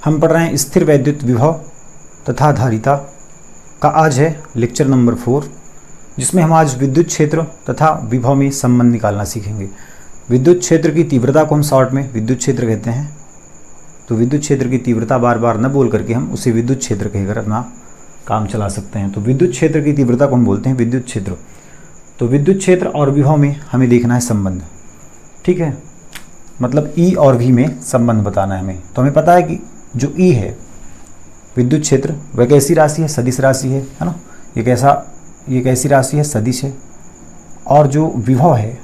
हम पढ़ रहे हैं स्थिर वैद्युत विभव तथा धारिता का। आज है लेक्चर नंबर 4, जिसमें हम आज विद्युत क्षेत्र तथा विभव में संबंध निकालना सीखेंगे। विद्युत क्षेत्र की तीव्रता को हम शॉर्ट में विद्युत क्षेत्र कहते हैं। तो विद्युत क्षेत्र की तीव्रता बार बार न बोल करके हम उसे विद्युत क्षेत्र कहकर अपना काम चला सकते हैं। तो विद्युत क्षेत्र की तीव्रता को हम बोलते हैं विद्युत क्षेत्र। तो विद्युत क्षेत्र और विभव में हमें देखना है संबंध, ठीक है, मतलब ई और वी में संबंध बताना है हमें। तो हमें पता है कि जो ई है विद्युत क्षेत्र वह कैसी राशि है, सदिश राशि है ना। ये कैसी राशि है, सदिश है। और जो विभव है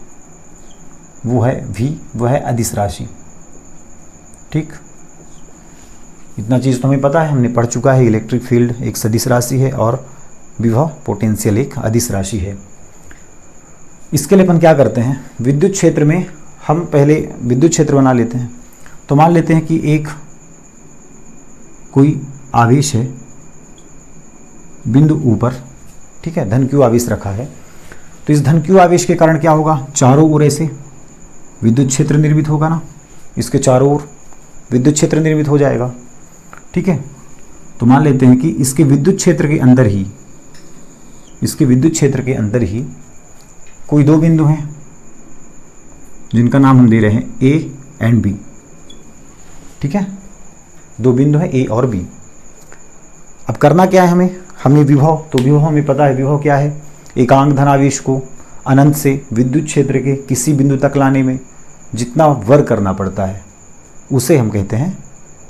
वो है वी, वह है अदिश राशि। ठीक, इतना चीज़ तो हमें पता है, हमने पढ़ चुका है। इलेक्ट्रिक फील्ड एक सदिश राशि है और विभव पोटेंशियल एक अदिश राशि है। इसके लिए अपन क्या करते हैं, विद्युत क्षेत्र में हम पहले विद्युत क्षेत्र बना लेते हैं। तो मान लेते हैं कि एक कोई आवेश है बिंदु ऊपर, ठीक है, धन क्यू आवेश रखा है। तो इस धन क्यू आवेश के कारण क्या होगा, चारों ओर ऐसे विद्युत क्षेत्र निर्मित होगा ना, इसके चारों ओर विद्युत क्षेत्र निर्मित हो जाएगा, ठीक है। तो मान लेते हैं कि इसके विद्युत क्षेत्र के अंदर ही कोई दो बिंदु हैं जिनका नाम हम दे रहे हैं ए एंड बी, ठीक है। दो बिंदु हैं ए और बी। अब करना क्या है हमें विभव, तो विभव हमें पता है। विभव क्या है, एकांक धनावेश को अनंत से विद्युत क्षेत्र के किसी बिंदु तक लाने में जितना वर्ग करना पड़ता है उसे हम कहते हैं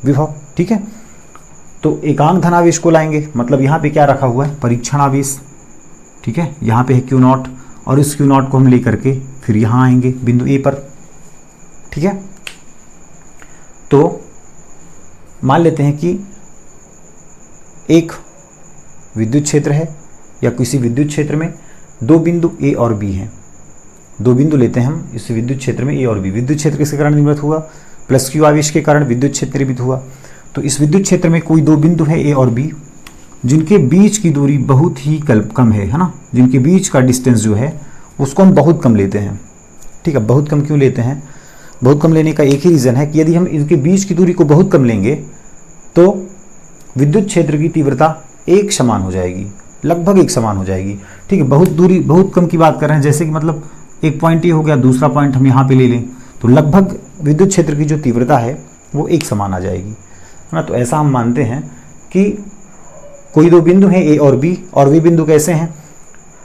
विभव, ठीक है। तो एकांक धनावेश को लाएंगे, मतलब यहाँ पे क्या रखा हुआ है, परीक्षण आवेश, ठीक है। यहाँ पे है क्यू नॉट और इस क्यू नॉट को हम ले करके फिर यहाँ आएंगे बिंदु ए पर, ठीक है। तो मान लेते हैं कि एक विद्युत क्षेत्र है या किसी विद्युत क्षेत्र में दो बिंदु ए और बी हैं। दो बिंदु लेते हैं हम इस विद्युत क्षेत्र में ए और बी। विद्युत क्षेत्र किसके कारण निर्मित हुआ, प्लस क्यू आवेश के कारण विद्युत क्षेत्र निर्मित हुआ। तो इस विद्युत क्षेत्र में कोई दो बिंदु है ए और बी जिनके बीच की दूरी बहुत ही कम है ना। जिनके बीच का डिस्टेंस जो है उसको हम बहुत कम लेते हैं, ठीक है। बहुत कम क्यों लेते हैं, बहुत कम लेने का एक ही रीज़न है कि यदि हम इनके बीच की दूरी को बहुत कम लेंगे तो विद्युत क्षेत्र की तीव्रता एक समान हो जाएगी, लगभग एक समान हो जाएगी, ठीक है। बहुत कम की बात कर रहे हैं, जैसे कि मतलब एक पॉइंट ये हो गया, दूसरा पॉइंट हम यहाँ पे ले लें तो लगभग विद्युत क्षेत्र की जो तीव्रता है वो एक समान आ जाएगी, है ना। तो ऐसा हम मानते हैं कि कोई दो बिंदु हैं ए और बी, और वे बिंदु कैसे हैं,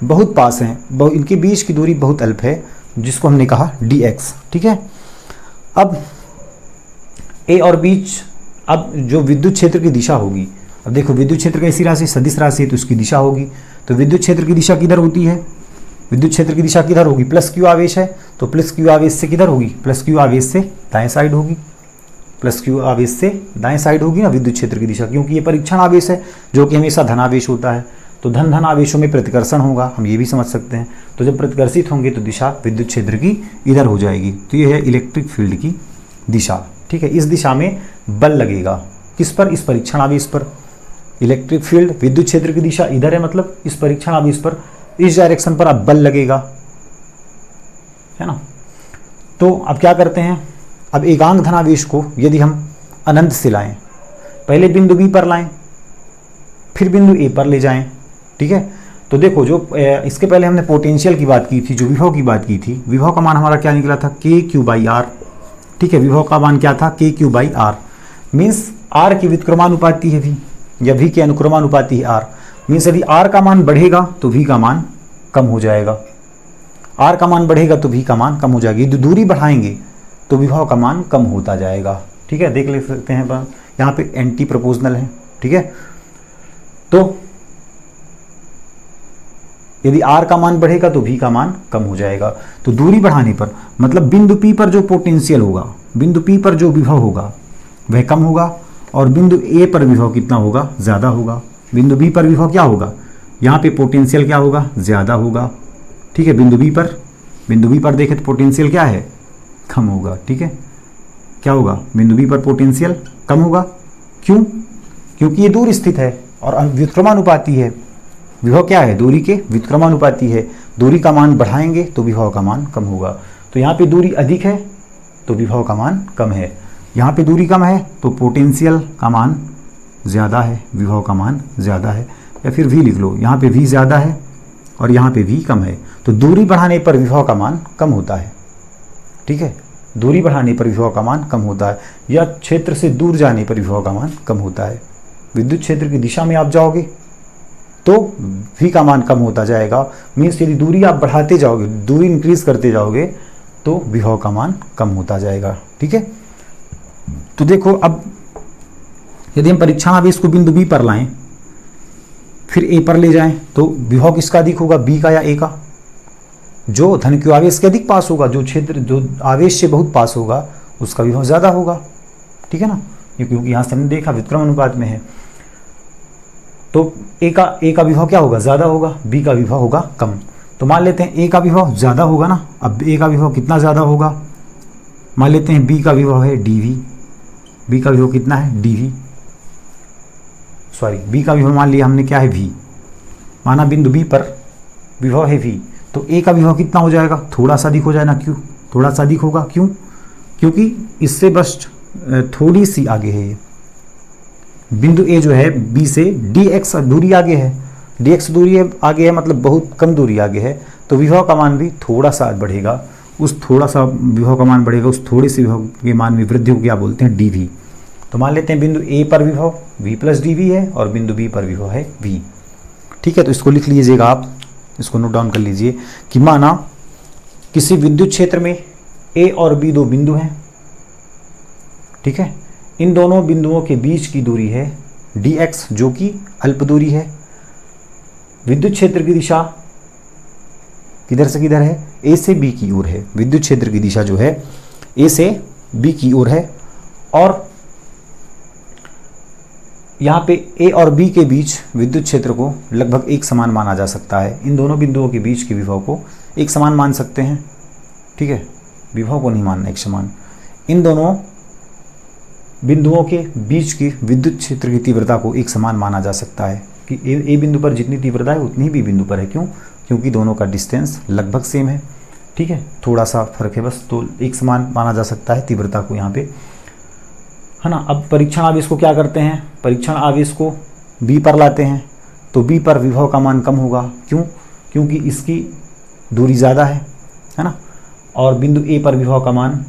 बहुत पास हैं, इनके बीच की दूरी बहुत अल्प है, जिसको हमने कहा dx, ठीक है। अब ए और बीच, अब जो विद्युत क्षेत्र की दिशा होगी, अब देखो विद्युत क्षेत्र कैसी राशि, सदिश राशि है, तो इसकी दिशा होगी। तो विद्युत क्षेत्र की दिशा किधर होती है, विद्युत क्षेत्र की दिशा किधर होगी, प्लस क्यू आवेश है तो प्लस क्यू आवेश से किधर होगी, प्लस क्यू आवेश से दाएं साइड होगी। प्लस क्यू आवेश से दाएं साइड होगी ना विद्युत क्षेत्र की दिशा, क्योंकि ये परीक्षण आवेश है जो कि हमेशा धनावेश होता है। तो धन आवेशों में प्रतिकर्षण होगा, हम ये भी समझ सकते हैं। तो जब प्रतिकर्षित होंगे तो दिशा विद्युत क्षेत्र की इधर हो जाएगी। तो ये है इलेक्ट्रिक फील्ड की दिशा, ठीक है। इस दिशा में बल लगेगा, किस पर, इस परीक्षण आवेश पर। इलेक्ट्रिक फील्ड विद्युत क्षेत्र की दिशा इधर है, मतलब इस परीक्षण आवेश पर, इस डायरेक्शन पर अब बल लगेगा, है ना। तो अब क्या करते हैं, अब एकांक धनावेश को यदि हम अनंत से लाएं, पहले बिंदु बी पर लाएं फिर बिंदु ए पर ले जाएं, ठीक है। तो देखो जो इसके पहले हमने पोटेंशियल की बात की थी, जो विभव की बात की थी, विभव का मान हमारा क्या निकला था, के क्यू बाई आर, ठीक है। विभव का मान क्या था, K Q by R, means R की व्युत्क्रमानुपाती है वी, या वी के अनुक्रमानुपाती है आर। मीन्स यदि आर का मान बढ़ेगा तो वी का मान कम हो जाएगा, आर का मान बढ़ेगा तो वी का मान कम हो जाएगी। यदि दूरी बढ़ाएंगे तो विभव का मान कम होता जाएगा, ठीक है। देख ले सकते हैं यहाँ पे एंटी प्रोपोर्शनल है, ठीक है। तो यदि आर का मान बढ़ेगा तो वी का मान कम हो जाएगा। तो दूरी बढ़ाने पर, मतलब बिंदु पी पर जो पोटेंशियल होगा, बिंदु पी पर जो विभव होगा वह कम होगा, और बिंदु ए पर विभव कितना होगा, ज़्यादा होगा। बिंदु बी पर विभव क्या होगा, यहाँ पे पोटेंशियल क्या होगा, ज़्यादा होगा, ठीक है। बिंदु बी पर देखें तो पोटेंशियल क्या है, कम होगा, ठीक है। क्या होगा, बिंदु बी पर पोटेंशियल कम होगा, क्यों, क्योंकि ये दूर स्थित है और व्युत्क्रमानुपाती है। विभव क्या है, दूरी के व्युत्क्रमानुपाती है। दूरी का मान बढ़ाएंगे तो विभव का मान कम होगा। तो यहाँ पे दूरी अधिक है तो विभव का मान कम है। यहाँ पे दूरी कम है तो पोटेंशियल का मान ज़्यादा है, विभव का मान ज़्यादा है। या फिर v लिख लो, यहाँ पे v ज़्यादा है और यहाँ पे v कम है, तो दूरी बढ़ाने पर विभव का मान कम होता है। ठीक है, दूरी बढ़ाने पर विभव का मान कम होता है, या क्षेत्र से दूर जाने पर विभव का मान कम होता है। विद्युत क्षेत्र की दिशा में आप जाओगे तो v का मान कम होता जाएगा। मीन्स यदि दूरी आप बढ़ाते जाओगे, दूरी इंक्रीज करते जाओगे तो विभव का मान कम होता जाएगा। ठीक है, तो देखो अब यदि हम परीक्षण आवेश को बिंदु B पर लाएं फिर A पर ले जाएं तो विभव किसका अधिक होगा, B का या A का? जो धन q आवेश के अधिक पास होगा, जो क्षेत्र जो आवेश से बहुत पास होगा उसका विभव ज़्यादा होगा। ठीक है ना, ये क्योंकि यहाँ से हमने देखा व्युत्क्रम अनुपात में है, तो A का विभव क्या होगा, ज़्यादा होगा, B का विभव होगा कम। तो मान लेते हैं A का विभव ज़्यादा होगा ना। अब A का विभव कितना ज़्यादा होगा, मान लेते हैं B का विभव है dV, B का विभव कितना है dV, सॉरी B का विभव मान लिया हमने क्या है V, माना बिंदु B पर विभव है V, तो A का विभव कितना हो जाएगा, थोड़ा सा अधिक हो जाए ना। क्यों थोड़ा सा अधिक होगा, क्यों? क्योंकि इससे बस थोड़ी सी आगे है ये बिंदु A जो है B से dx दूरी आगे है, dx दूरी आगे है मतलब बहुत कम दूरी आगे है, तो विभव का मान भी थोड़ा सा बढ़ेगा। उस थोड़ा सा विभव का मान बढ़ेगा, उस थोड़े से विभव के मान में वृद्धि को क्या बोलते हैं, dV। तो मान लेते हैं बिंदु A पर विभव V प्लस dV है और बिंदु B पर विभव है V। ठीक है, तो इसको लिख लीजिएगा आप, इसको नोट डाउन कर लीजिए कि माना किसी विद्युत क्षेत्र में A और B दो बिंदु हैं। ठीक है, इन दोनों बिंदुओं के बीच की दूरी है dx जो कि अल्प दूरी है। विद्युत क्षेत्र की दिशा किधर से किधर है, A से B की ओर है। विद्युत क्षेत्र की दिशा जो है A से B की ओर है और यहाँ पे A और B के बीच विद्युत क्षेत्र को लगभग एक समान माना जा सकता है। इन दोनों बिंदुओं के बीच के विभव को एक समान मान सकते हैं। ठीक है, विभव को नहीं मानना एक समान। इन दोनों बिंदुओं के बीच की विद्युत क्षेत्र की तीव्रता को एक समान माना जा सकता है कि ए बिंदु पर जितनी तीव्रता है उतनी भी बिंदु पर है। क्यों? क्योंकि दोनों का डिस्टेंस लगभग सेम है। ठीक है, थोड़ा सा फर्क है बस, तो एक समान माना जा सकता है तीव्रता को यहाँ पे, है ना। अब परीक्षण आवेश को क्या करते हैं, परीक्षण आवेश को B पर लाते हैं तो B पर विभव का मान कम होगा। क्यों? क्योंकि इसकी दूरी ज़्यादा है ना, और बिंदु A पर विभव का मान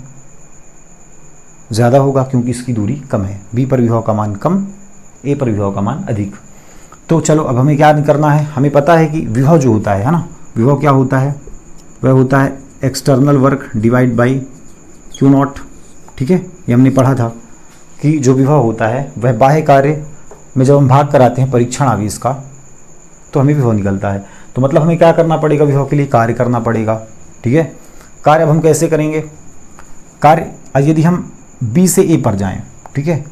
ज़्यादा होगा क्योंकि इसकी दूरी कम है। B पर विभव का मान कम, A पर विभव का मान अधिक। तो चलो अब हमें क्या करना है, हमें पता है कि विभव जो होता है ना, विभव क्या होता है, वह होता है external work divide by Q not. ठीक है, ये हमने पढ़ा था कि जो विभव होता है वह बाह्य कार्य में जब हम भाग कराते हैं परीक्षण आवेश का तो हमें विभव निकलता है। तो मतलब हमें क्या करना पड़ेगा, विभव के लिए कार्य करना पड़ेगा। ठीक है, कार्य अब हम कैसे करेंगे, कार्य यदि हम B से A पर जाएं, ठीक है,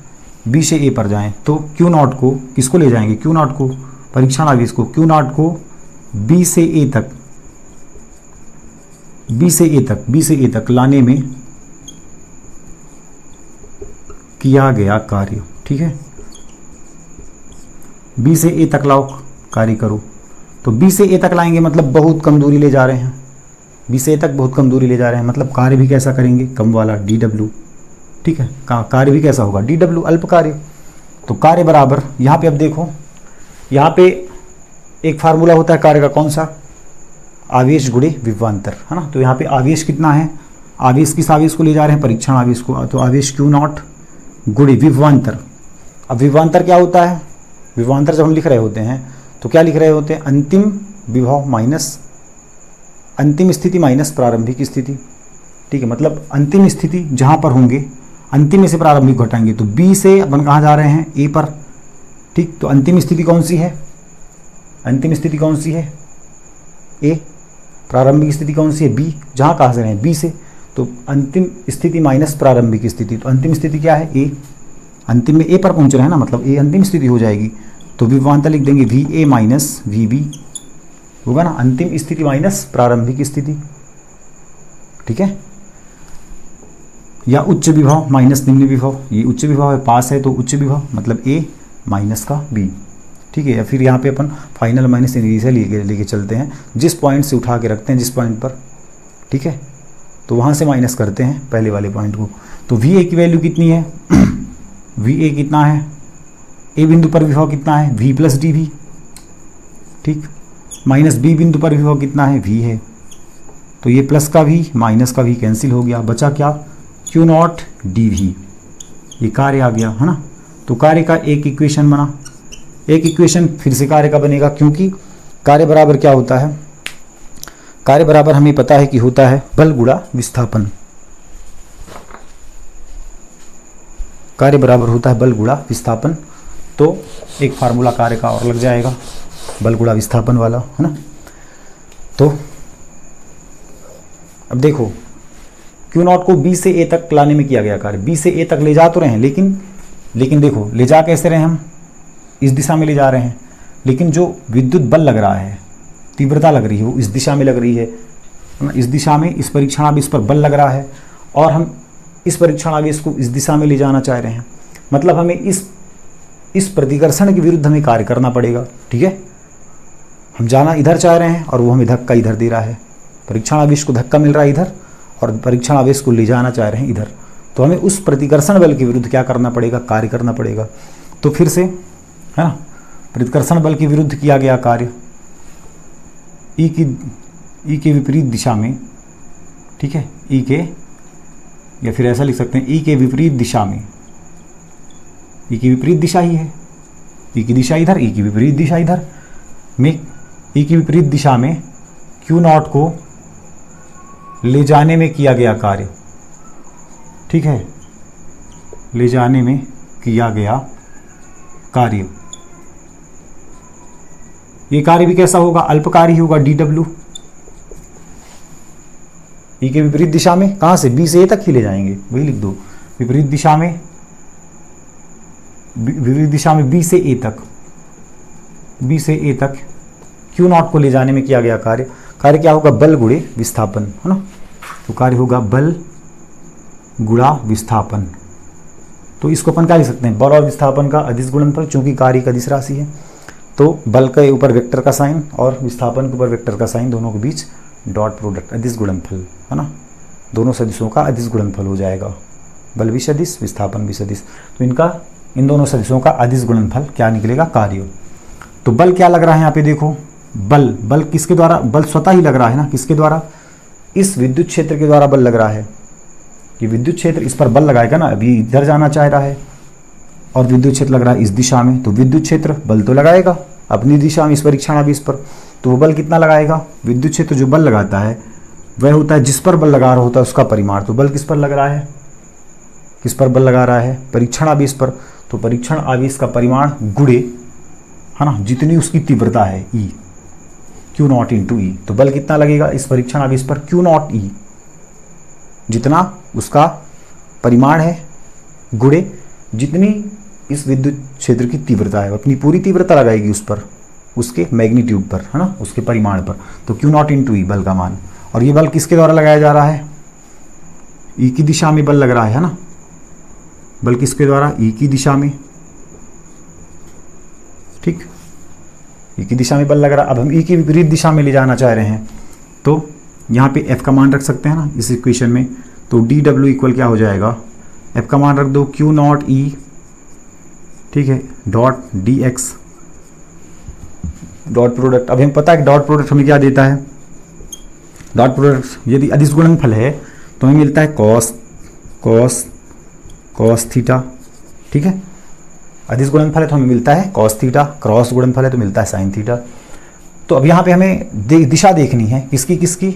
B से A पर जाएं तो Q नॉट को किसको ले जाएंगे, Q नॉट को, परीक्षण आवेश को, Q नॉट को B से A तक लाने में किया गया कार्य। ठीक है, B से A तक लाओ, कार्य करो। तो B से A तक लाएंगे मतलब बहुत कम दूरी ले जा रहे हैं, B से A तक बहुत कम दूरी ले जा रहे हैं, मतलब कार्य भी कैसा करेंगे, कम वाला dW। ठीक है, कार्य भी कैसा होगा, dW, अल्प कार्य। तो कार्य बराबर, यहाँ पे अब देखो, यहाँ पे एक फार्मूला होता है कार्य का, कौन सा, आवेश गुणे विभवांतर, है ना। तो यहाँ पे आवेश कितना है, आवेश किस आवेश को ले जा रहे हैं, परीक्षण आवेश को, तो आवेश Q नॉट गुणे विभवांतर। अब विभवांतर क्या होता है, विभवांतर जब हम लिख रहे होते हैं तो क्या लिख रहे होते हैं, अंतिम विभव माइनस अंतिम स्थिति माइनस प्रारंभिक स्थिति। ठीक है, मतलब अंतिम स्थिति जहाँ पर होंगे, अंतिम में से प्रारंभिक घटाएंगे। तो B से अपन कहाँ जा रहे हैं, A पर। ठीक, तो अंतिम स्थिति कौन सी है, अंतिम स्थिति कौन सी है, A। प्रारंभिक स्थिति कौन सी है, B। जहाँ कहाँ से रहे हैं, B से, तो अंतिम स्थिति माइनस प्रारंभिक स्थिति, तो अंतिम स्थिति क्या है, A। अंतिम में A पर पहुँच रहे हैं ना, मतलब A अंतिम स्थिति हो जाएगी। तो विभवांतर लिख देंगे VA माइनस VB, होगा ना, अंतिम स्थिति माइनस प्रारंभिक स्थिति। ठीक है, या उच्च विभव माइनस निम्न विभव, ये उच्च विभव है, पास है तो उच्च विभव मतलब A माइनस का B। ठीक है, या फिर यहाँ पे अपन फाइनल माइनस इनिशियल लेके चलते हैं, जिस पॉइंट से उठा के रखते हैं जिस पॉइंट पर, ठीक है, तो वहाँ से माइनस करते हैं पहले वाले पॉइंट को। तो वी ए की वैल्यू कितनी है, वी ए कितना है, ए बिंदु पर विभव कितना है, वी प्लस डी वी, ठीक, माइनस बी बिंदु पर विभव कितना है, वी है, तो ये प्लस का वी माइनस का वी कैंसिल हो गया, बचा क्या, क्यू नॉट डी वी, ये कार्य आ गया है ना। तो कार्य का एक इक्वेशन बना, एक इक्वेशन फिर से कार्य का बनेगा, क्योंकि कार्य बराबर क्या होता है, कार्य बराबर हमें पता है कि होता है बल गुणा विस्थापन, कार्य बराबर होता है बल गुणा विस्थापन। तो एक फार्मूला कार्य का और लग जाएगा, बल गुणा विस्थापन वाला, है ना। तो अब देखो क्यू नॉट को बी से ए तक लाने में किया गया कार्य, बी से ए तक ले जा तो रहे हैं, लेकिन देखो ले जा कैसे रहे हैं, हम इस दिशा में ले जा रहे हैं, लेकिन जो विद्युत बल लग रहा है, तीव्रता लग रही है, वो इस दिशा में लग रही है ना, इस दिशा में इस परीक्षणावेश पर बल लग रहा है, और हम इस परीक्षणावेश को इस दिशा में ले जाना चाह रहे हैं, मतलब हमें इस प्रतिकर्षण के विरुद्ध हमें कार्य करना पड़ेगा, ठीक है। हम जाना इधर चाह रहे हैं और वो हमें धक्का इधर दे रहा है, परीक्षणावेश को धक्का मिल रहा है इधर और परीक्षणावेश को ले जाना चाह रहे हैं इधर, तो हमें उस प्रतिकर्षण बल के विरुद्ध क्या करना पड़ेगा, कार्य करना पड़ेगा। तो फिर से है ना, प्रतिकर्षण बल के विरुद्ध किया गया कार्य ई के विपरीत दिशा में, ठीक है, ई के, या फिर ऐसा लिख सकते हैं ई के विपरीत दिशा में, ई की विपरीत दिशा ही है, ई की दिशा इधर, ई की विपरीत दिशा इधर में, ई की विपरीत दिशा में क्यू नॉट को ले जाने में किया गया कार्य, ठीक है, ले जाने में किया गया कार्य, ये कार्य भी कैसा होगा, अल्पकारी होगा, डी डब्ल्यू, ई के विपरीत दिशा में, कहां से, बी से ए तक ही ले जाएंगे, वही लिख दो, विपरीत दिशा में, विपरीत दिशा में बी से ए तक, बी से ए तक क्यू नॉट को ले जाने में किया गया कार्य, कार्य क्या होगा, बल गुणे विस्थापन, है ना। तो कार्य होगा बल गुणा विस्थापन। तो इसको अपन क्या लिख सकते हैं, बल और विस्थापन का अदिश गुणनफल, चूंकि कार्य एक अदिश राशि है, तो बल के ऊपर वेक्टर का साइन और विस्थापन के ऊपर वेक्टर का साइन, दोनों के बीच डॉट प्रोडक्ट, अदिश गुणनफल, है ना, दोनों सदिशों का अदिश गुणनफल हो जाएगा, बल भी सदिश विस्थापन भी सदिश, तो इनका, इन दोनों सदिशों का अदिश गुणनफल क्या निकलेगा, कार्य। तो बल क्या लग रहा है यहाँ पे देखो, बल किसके द्वारा, बल स्वतः ही लग रहा है ना, किसके द्वारा, इस विद्युत क्षेत्र के द्वारा बल लग रहा है, कि विद्युत क्षेत्र इस पर बल लगाएगा ना, अभी इधर जाना चाह रहा है और विद्युत क्षेत्र लग रहा है इस दिशा में, तो विद्युत क्षेत्र बल तो लगाएगा अपनी दिशा में इस परीक्षणावेश पर, तो वो बल कितना लगाएगा, विद्युत क्षेत्र जो बल लगाता है वह होता है जिस पर बल लगा रहा होता है उसका परिमाण, तो बल किस पर लग रहा है, किस पर बल लगा रहा है, परीक्षणावेश पर, तो परीक्षण आवेश का परिमाण गुणे, है ना, जितनी उसकी तीव्रता है ई, क्यू नॉट इंटू ई, तो बल कितना लगेगा इस परीक्षण आवेश पर, क्यू नॉट ई, जितना उसका परिमाण है गुणे जितनी इस विद्युत क्षेत्र की तीव्रता है, अपनी पूरी तीव्रता लगाएगी उस पर, उसके मैग्नीट्यूड पर, है ना, उसके परिमाण पर, तो क्यू नॉट इंटू ई बल का मान। और ये बल किसके द्वारा लगाया जा रहा है, ई की दिशा में बल लग रहा है ना, बल किसके द्वारा, ई की दिशा में, ठीक, ई की दिशा में बल लग रहा है। अब हम ई की विपरीत दिशा में ले जाना चाह रहे हैं, तो यहाँ पे एफ का मान रख सकते हैं ना इस इक्वेशन में, तो डी डब्ल्यू इक्वल क्या हो जाएगा, एफ का मान रख दो क्यू नॉट ई, ठीक है, dot D x, dot product, अब हमें पता है कि डॉट प्रोडक्ट हमें क्या देता है, डॉट प्रोडक्ट यदि अदिश गुणनफल है तो हमें मिलता है कॉस कॉस कॉस थीटा, ठीक है, अदिश गुणनफल है तो हमें मिलता है कॉस थीटा, क्रॉस गुणनफल है तो मिलता है साइन थीटा। तो अब यहाँ पे हमें दिशा देखनी है, किसकी किसकी,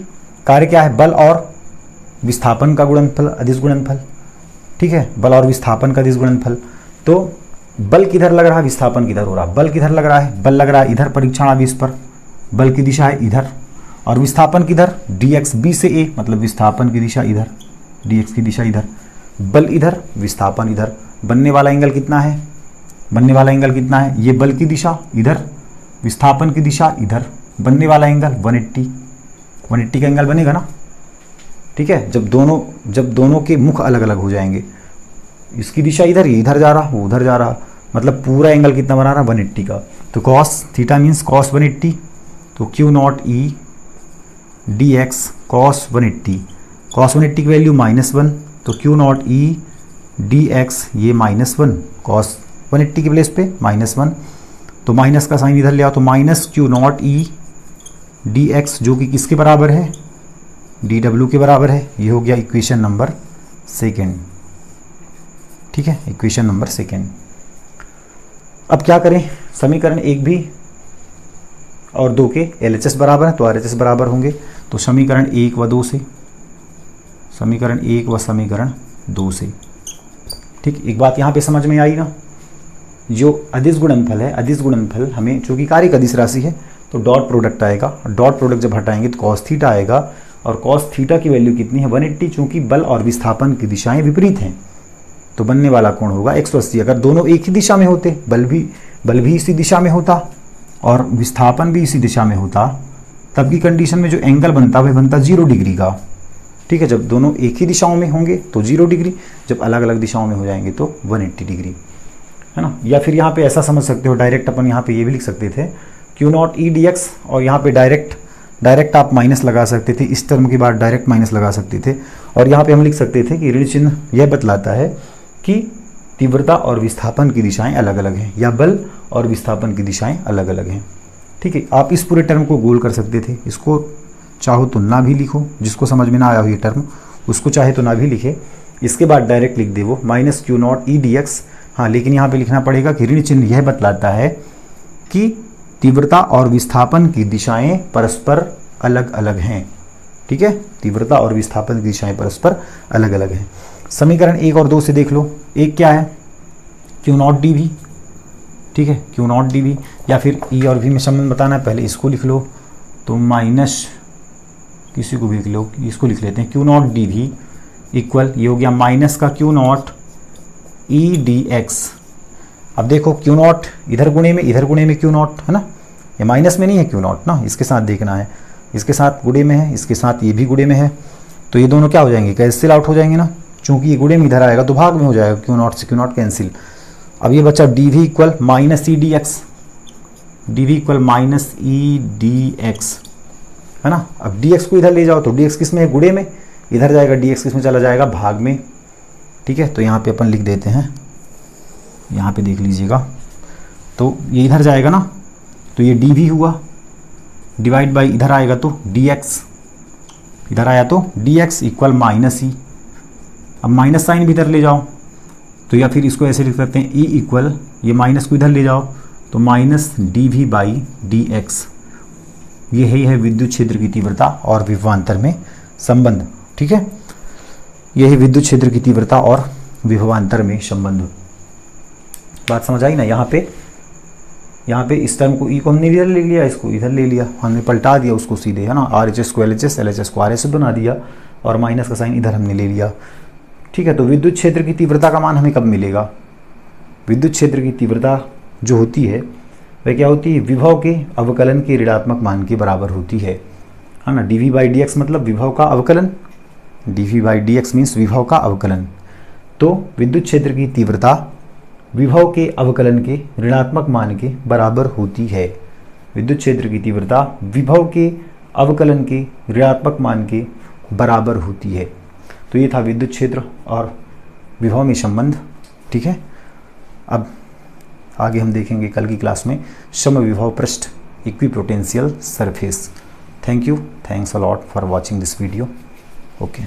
कार्य क्या है, बल और विस्थापन का गुणनफल, अदिश गुणनफल, ठीक है, बल और विस्थापन का अदिश गुणनफल। तो बल किधर लग रहा है, विस्थापन किधर हो रहा है, बल किधर लग रहा है, बल लग रहा है इधर परीक्षणावेश पर, बल की दिशा है इधर, और विस्थापन किधर, डी एक्स, बी से ए, मतलब विस्थापन की दिशा इधर, डी एक्स की दिशा इधर, बल इधर विस्थापन इधर, बनने वाला एंगल कितना है, बनने वाला एंगल कितना है, ये बल की दिशा इधर, विस्थापन की दिशा इधर, बनने वाला एंगल 180 का एंगल बनेगा ना, ठीक है, जब दोनों के मुख अलग अलग हो जाएंगे, इसकी दिशा इधर, ये इधर जा रहा, वो उधर जा रहा, मतलब पूरा एंगल कितना बना रहा, 180 का। तो कॉस थीटा मीन्स कॉस 180, तो Q naught E D x cos 180, cos 180 की वैल्यू -1, तो Q naught E D X ये -1 कॉस 180 के प्लेस पे -1, तो माइनस का साइन इधर ले आओ, तो minus Q naught E D x जो कि किसके बराबर है, डी डब्ल्यू के बराबर है। ये हो गया इक्वेशन नंबर सेकेंड। ठीक है, इक्वेशन नंबर सेकेंड। अब क्या करें, समीकरण 1 भी और 2 के LHS बराबर है तो RHS बराबर होंगे। तो समीकरण 1 व 2 से, समीकरण 1 व समीकरण 2 से। ठीक, एक बात यहाँ पे समझ में आई ना, जो अदिश गुणनफल है, अदिश गुणनफल हमें चूंकि कारिक अदिश राशि है तो डॉट प्रोडक्ट आएगा, डॉट प्रोडक्ट जब हटाएंगे तो कॉस थीटा आएगा, और कॉस थीटा की वैल्यू कितनी है 180, चूंकि बल और विस्थापन की दिशाएं विपरीत हैं तो बनने वाला कोण होगा 180। अगर दोनों एक ही दिशा में होते, बल भी इसी दिशा में होता और विस्थापन भी इसी दिशा में होता, तब की कंडीशन में जो एंगल बनता वह बनता 0 डिग्री का। ठीक है, जब दोनों एक ही दिशाओं में होंगे तो 0 डिग्री, जब अलग अलग दिशाओं में हो जाएंगे तो 180 डिग्री, है ना। या फिर यहाँ पे ऐसा समझ सकते हो, डायरेक्ट अपन यहाँ पे ये भी लिख सकते थे Q naught E D x, और यहाँ पे डायरेक्ट आप माइनस लगा सकते थे, इस टर्म के बाद डायरेक्ट माइनस लगा सकते थे, और यहाँ पे हम लिख सकते थे कि ऋण चिन्ह यह बतलाता है कि तीव्रता और विस्थापन की दिशाएं अलग अलग हैं, या बल और विस्थापन की दिशाएं अलग अलग हैं। ठीक है, आप इस पूरे टर्म को गोल कर सकते थे, इसको चाहो तो ना भी लिखो, जिसको समझ में ना आया हो ये टर्म उसको चाहे तो ना भी लिखे, इसके बाद डायरेक्ट लिख दे वो minus Q naught E D x. हाँ, लेकिन यहाँ पे लिखना पड़ेगा कि ऋण चिन्ह यह बतलाता है कि तीव्रता और विस्थापन की दिशाएं परस्पर अलग अलग हैं। ठीक है, तीव्रता और विस्थापन की दिशाएं परस्पर अलग अलग हैं। समीकरण 1 और 2 से देख लो, एक क्या है क्यू नॉट डी वी। ठीक है, क्यू नॉट डी वी, या फिर ई और वी में संबंध बताना है, पहले इसको लिख लो, तो माइनस किसी को भी लिख लो, इसको लिख लेते हैं Q naught D V equal, ये हो गया माइनस का Q naught E D X. अब देखो क्यू नॉट इधर गुणे में क्यू नॉट है ना, ये माइनस में नहीं है क्यू नॉट ना, इसके साथ देखना है, इसके साथ गुणे में है, इसके साथ ये भी गुणे में है, तो ये दोनों क्या हो जाएंगे, कैंसिल आउट हो जाएंगे ना, चूंकि ये गुणे में इधर आएगा तो भाग में हो जाएगा, क्यू नॉट से क्यू नॉट कैंसिल। अब ये बचा D V equal minus E D X, D V equal minus E D X, है ना। अब डी एक्स को इधर ले जाओ तो डी एक्स किस में है, गुणे में, इधर जाएगा डी एक्स किस में चला जाएगा, भाग में। ठीक है, तो यहाँ पे अपन लिख देते हैं, यहाँ पे देख लीजिएगा, तो ये इधर जाएगा ना, तो ये डी वी हुआ, डिवाइड बाई इधर आएगा तो डी एक्स, इधर आया तो डी एक्स इक्वल माइनस ई। अब माइनस साइन भी इधर ले जाओ, तो या फिर इसको ऐसे लिख सकते हैं ई इक्वल, ये माइनस को इधर ले जाओ तो minus D V by D X. ये है विद्युत क्षेत्र की तीव्रता और विभवांतर में संबंध। ठीक है, यही विद्युत क्षेत्र की तीव्रता और विभवांतर में संबंध। बात समझ आई ना। यहाँ पे इस टर्म को ई को हमने इधर ले लिया, इसको इधर ले लिया, हमने पलटा दिया उसको सीधे, है ना, आर एच एस को एल एच एस को आर एस बना दिया, और माइनस का साइन इधर हमने ले लिया। ठीक है, तो विद्युत क्षेत्र की तीव्रता का मान हमें कब मिलेगा, विद्युत क्षेत्र की तीव्रता जो होती है वह क्या होती है, विभव के अवकलन के ऋणात्मक मान के बराबर होती है ना। D V by D X मतलब विभव का अवकलन, D V by D X means विभव का अवकलन। तो विद्युत क्षेत्र की तीव्रता विभव के अवकलन के ऋणात्मक मान के बराबर होती है। विद्युत क्षेत्र की तीव्रता विभव के अवकलन के ऋणात्मक मान के बराबर होती है। तो ये था विद्युत क्षेत्र और विभव में संबंध। ठीक है, अब आगे हम देखेंगे कल की क्लास में समविभव पृष्ठ, equipotential surface. Thank you, thanks a lot for watching this video. Okay.